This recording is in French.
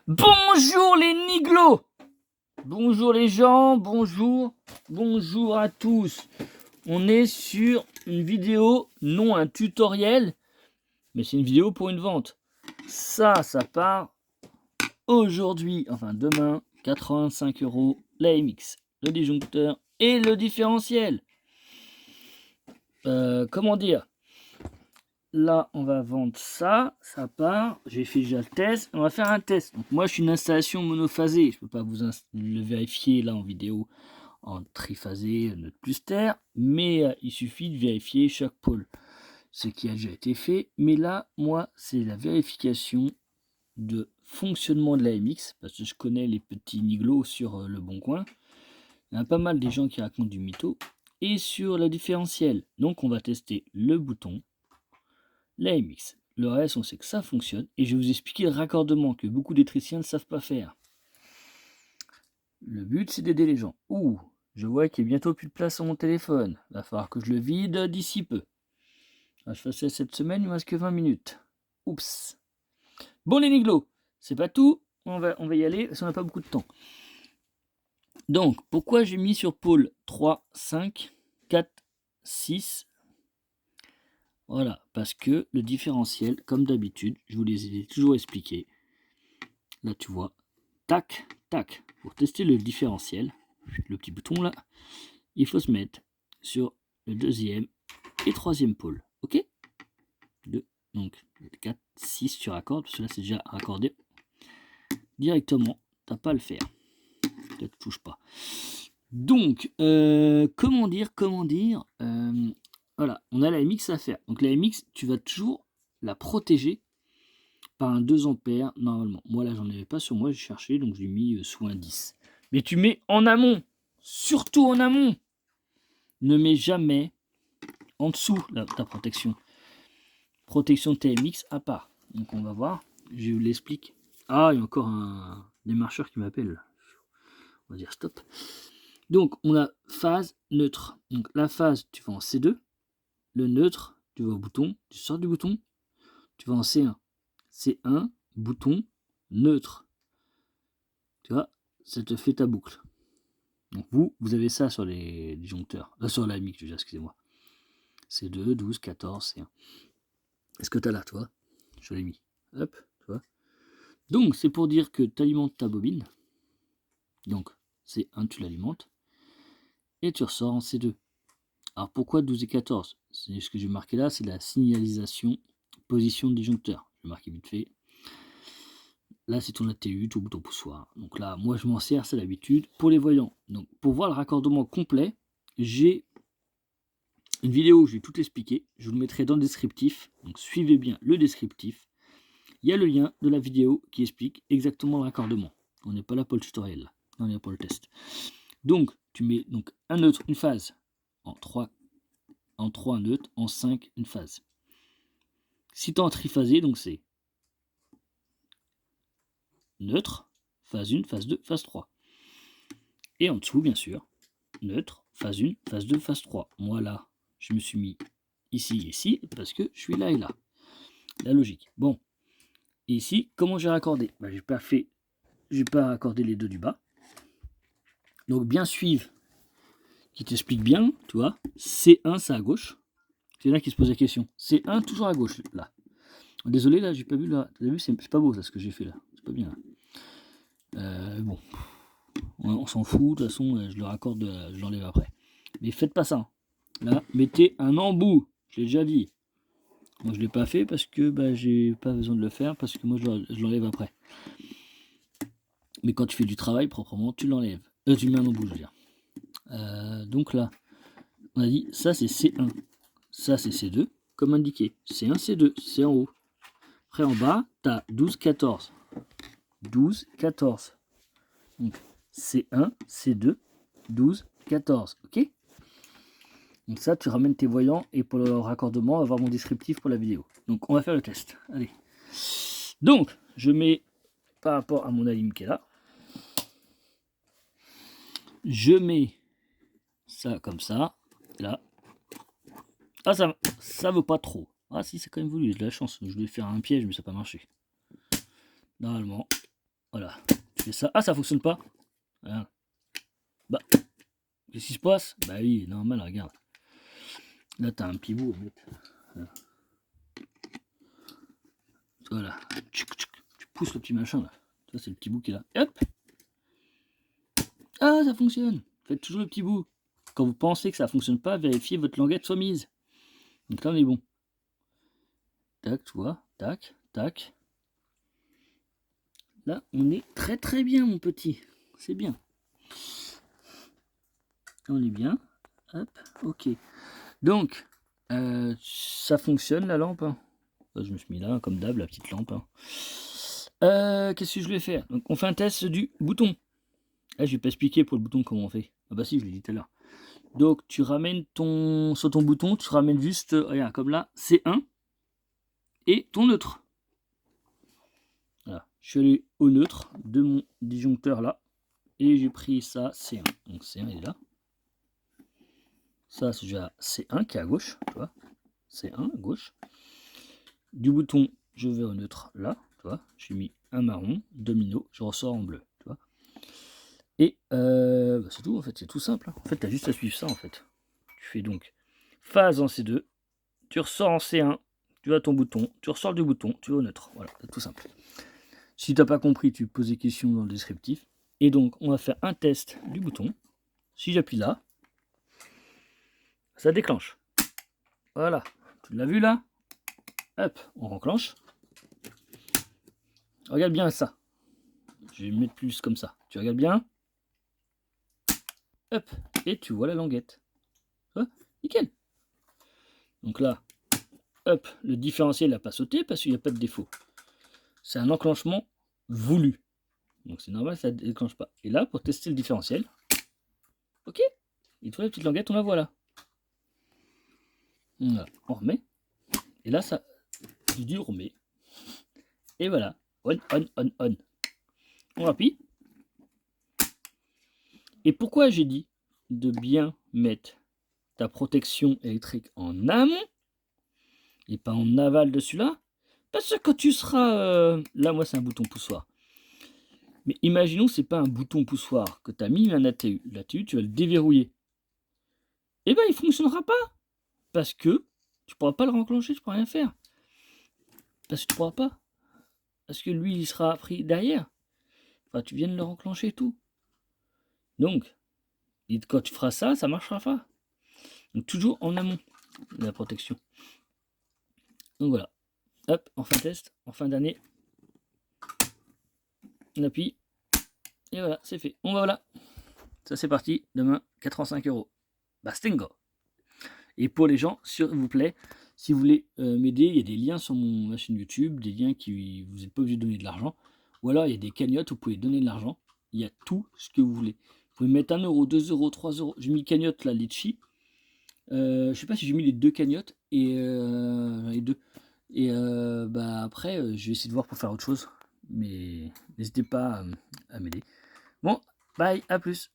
Bonjour les niglos. Bonjour les gens, bonjour à tous. On est sur une vidéo, non un tutoriel, mais c'est une vidéo pour une vente. Ça part aujourd'hui, enfin demain, 85 €, la MX, le disjoncteur et le différentiel. Comment dire? Là, on va vendre ça part. J'ai fait déjà le test. On va faire un test. Donc, moi, je suis une installation monophasée. Je ne peux pas vous le vérifier là en vidéo en triphasé, neutre plus terre. Mais il suffit de vérifier chaque pôle. Ce qui a déjà été fait. Mais là, moi, c'est la vérification de fonctionnement de la MX. Parce que je connais les petits niglos sur le bon coin. Il y a pas mal des gens qui racontent du mytho. Et sur la différentielle. Donc, on va tester le bouton. La MX. Le reste, on sait que ça fonctionne. Et je vais vous expliquer le raccordement que beaucoup d'électriciens ne savent pas faire. Le but, c'est d'aider les gens. Ouh, je vois qu'il y a bientôt plus de place sur mon téléphone. Il va falloir que je le vide d'ici peu. Je fais ça cette semaine, il ne me reste que 20 minutes. Oups. Bon, les niglos, c'est pas tout. On va y aller parce qu'on n'a pas beaucoup de temps. Donc, pourquoi j'ai mis sur pôle 3, 5, 4, 6 ? Voilà, parce que le différentiel, comme d'habitude, je vous les ai toujours expliqués. Là, tu vois, tac, tac. Pour tester le différentiel, le petit bouton là, il faut se mettre sur le deuxième et troisième pôle. Ok ? 2, donc 4, 6, tu raccordes, parce que là, c'est déjà raccordé. Directement, t'as pas à le faire. Ne te touche pas. Donc, comment dire, voilà, on a la MX à faire. Donc la MX, tu vas toujours la protéger par un 2 ampères normalement. Moi là, j'en avais pas sur moi, j'ai cherché, donc j'ai mis sous un 10. Mais tu mets en amont, surtout en amont. Ne mets jamais en dessous ta protection. Protection TMX à part. Donc on va voir, je vous l'explique. Ah, il y a encore un démarcheur qui m'appelle. On va dire stop. Donc, on a phase neutre. Donc, la phase, tu vas en C2. Le neutre, tu vas au bouton. Tu sors du bouton. Tu vas en C1. C1, bouton, neutre. Tu vois, ça te fait ta boucle. Donc, vous avez ça sur les disjoncteurs. Sur la MX, excusez-moi. C2, 12, 14, C1. Est-ce que tu as là, toi? Je l'ai mis. Hop, tu vois. Donc, c'est pour dire que tu alimentes ta bobine. Donc, C1, tu l'alimentes. Et tu ressors en C2. Alors pourquoi 12 et 14? C'est ce que j'ai marqué là, c'est la signalisation position de disjoncteur. Je vais marquer vite fait. Là, c'est ton ATU, ton bouton poussoir. Donc là, moi, je m'en sers, c'est l'habitude. Pour les voyants, donc pour voir le raccordement complet, j'ai une vidéo où je vais tout expliquer. Je vous le mettrai dans le descriptif. Donc suivez bien le descriptif. Il y a le lien de la vidéo qui explique exactement le raccordement. On n'est pas là pour le tutoriel, là. On est là pour le test. Donc, tu mets donc un neutre, une phase en 3 un neutre, en 5 une phase. Si tu es en triphasé, donc c'est neutre, phase 1, phase 2, phase 3. Et en dessous, bien sûr, neutre, phase 1, phase 2, phase 3. Moi là, je me suis mis ici et ici, parce que je suis là et là. La logique. Bon. Et ici, comment j'ai raccordé? J'ai pas raccordé les deux du bas. Donc bien suivre, qui t'explique bien, tu vois. C1, c'est à gauche. C'est là qui se pose la question. C1, toujours à gauche, là. Désolé, là, j'ai pas vu là. T'as vu, c'est pas beau, ça, ce que j'ai fait là. C'est pas bien. Bon. On s'en fout, de toute façon, je le raccorde, je l'enlève après. Mais faites pas ça. Là, mettez un embout. Je l'ai déjà dit. Moi, je l'ai pas fait parce que j'ai pas besoin de le faire parce que moi, je l'enlève après. Mais quand tu fais du travail proprement, tu l'enlèves. Tu mets un embout, je veux dire. Donc là, on a dit, ça c'est C1. Ça c'est C2, comme indiqué. C1, C2, c'est en haut. Après, en bas, tu as 12, 14. 12, 14. Donc, C1, C2, 12, 14. Ok? Donc ça, tu ramènes tes voyants et pour le raccordement, on va voir mon descriptif pour la vidéo. Donc on va faire le test. Allez. Donc, je mets par rapport à mon alim qui est là. Je mets ça comme ça. Là. Ah, ça veut pas trop. Ah si, c'est quand même voulu. J'ai de la chance. Je voulais faire un piège, mais ça n'a pas marché. Normalement, Voilà. Tu fais ça. Ah, ça fonctionne pas. Voilà. Bah, qu'est-ce qui se passe? Bah oui, normal, regarde. Là, t'as un pivot à mettre. Voilà. Tu pousses le petit machin là. Ça, c'est le petit bout qui est là. Et hop. Ah, ça fonctionne. Faites toujours le petit bout. Quand vous pensez que ça fonctionne pas, vérifiez votre languette soit mise. Donc là, on est bon. Tac, tu vois. Tac, tac. Là, on est très très bien, mon petit. C'est bien. On est bien. Hop, ok. Donc, ça fonctionne la lampe. Hein. Je me suis mis là, comme d'hab, la petite lampe. Hein. Qu'est-ce que je vais faire? Donc, on fait un test du bouton. Ah, je vais pas expliquer pour le bouton comment on fait. Ah bah si, je l'ai dit tout à l'heure. Donc, tu ramènes sur ton bouton, tu ramènes juste, regarde, comme là, C1 et ton neutre. Voilà. Je suis allé au neutre de mon disjoncteur là. Et j'ai pris ça, C1. Donc C1 il est là. Ça, c'est déjà C1 qui est à gauche. Tu vois, C1 à gauche. Du bouton, je vais au neutre là. Tu vois, j'ai mis un marron, domino, je ressors en bleu. Tu vois. Et bah c'est tout en fait, c'est tout simple. Hein. En fait, tu as juste à suivre ça en fait. Tu fais donc phase en C2, tu ressors en C1, tu as ton bouton, tu ressors du bouton, tu vas au neutre. Voilà, c'est tout simple. Si tu n'as pas compris, tu poses des questions dans le descriptif. Et donc, on va faire un test du bouton. Si j'appuie là, ça déclenche. Voilà, tu l'as vu là? Hop, on renclenche. Regarde bien ça. Je vais mettre plus comme ça. Tu regardes bien? Hop, et tu vois la languette. Ah, nickel. Donc là, hop, le différentiel n'a pas sauté parce qu'il n'y a pas de défaut. C'est un enclenchement voulu. Donc c'est normal, ça ne déclenche pas. Et là, pour tester le différentiel, ok, il te faut la petite languette, on la voit là. Voilà, on remet. Et là, ça, je dis on remet. Et voilà, on, on, on, on. On appuie. Et pourquoi j'ai dit de bien mettre ta protection électrique en amont et pas en aval de celui-là? Parce que quand tu seras... là, moi, c'est un bouton poussoir. Mais imaginons que ce n'est pas un bouton poussoir, que tu as mis un ATU. L'ATU, tu vas le déverrouiller. Et bien, il ne fonctionnera pas. Parce que tu ne pourras pas le renclencher, tu ne pourras rien faire. Parce que tu ne pourras pas. Parce que lui, il sera pris derrière. Enfin, tu viens de le renclencher et tout. Donc, quand tu feras ça, ça ne marchera pas. Donc, toujours en amont de la protection. Donc voilà. Hop, en fin de test, en fin d'année. On appuie. Et voilà, c'est fait. Bon, bah voilà. Ça, c'est parti. Demain, 85 €. Bastingo. Et pour les gens, s'il vous plaît, si vous voulez m'aider, il y a des liens sur ma chaîne YouTube, des liens qui vous n'êtes pas obligé de donner de l'argent. Ou alors, il y a des cagnottes où vous pouvez donner de l'argent. Il y a tout ce que vous voulez. Vous pouvez mettre 1 €, 2 €, 3 €. J'ai mis cagnotte, là, Litchi. Je ne sais pas si j'ai mis les deux cagnottes et les deux. Et bah, après, je vais essayer de voir pour faire autre chose. Mais n'hésitez pas à m'aider. Bon, bye, à plus.